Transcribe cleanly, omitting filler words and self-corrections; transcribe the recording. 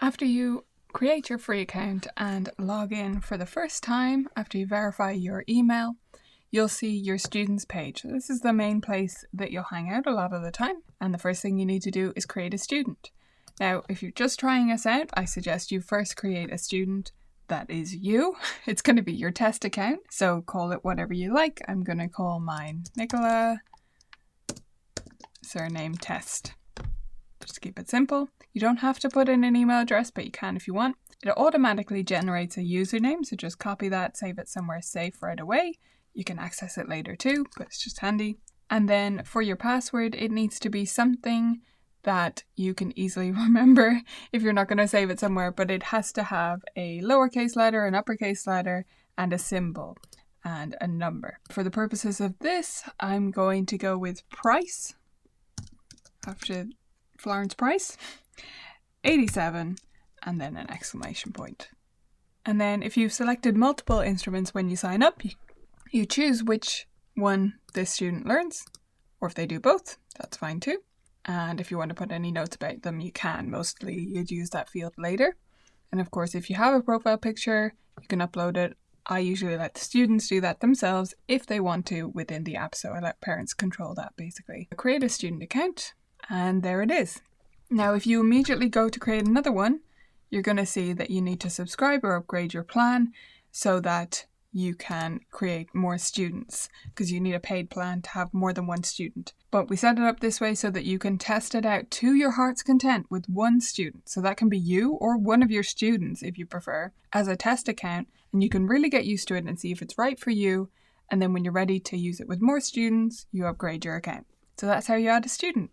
After you create your free account and log in for the first time, after you verify your email, you'll see your students page. This is the main place that you'll hang out a lot of the time. And the first thing you need to do is create a student. Now, if you're just trying us out, I suggest you first create a student that is you. It's going to be your test account, so call it whatever you like. I'm going to call mine Nicola, surname test. Just to keep it simple. You don't have to put in an email address, but you can if you want. It automatically generates a username, so just copy that, save it somewhere safe right away. You can access it later too, but it's just handy. And then for your password, it needs to be something that you can easily remember if you're not going to save it somewhere, but it has to have a lowercase letter, an uppercase letter, and a symbol and a number. For the purposes of this, I'm going to go with price after Florence Price, 87, and then an exclamation point. And then if you've selected multiple instruments when you sign up, you choose which one this student learns, or if they do both, that's fine too. And if you want to put any notes about them, you can. Mostly you'd use that field later. And of course, if you have a profile picture, you can upload it. I usually let the students do that themselves if they want to within the app, so I let parents control that basically. Create a student account, and there it is. Now, if you immediately go to create another one, you're going to see that you need to subscribe or upgrade your plan so that you can create more students, because you need a paid plan to have more than one student. But we set it up this way so that you can test it out to your heart's content with one student. So that can be you or one of your students if you prefer, as a test account, and you can really get used to it and see if it's right for you. And then when you're ready to use it with more students, you upgrade your account. So that's how you add a student.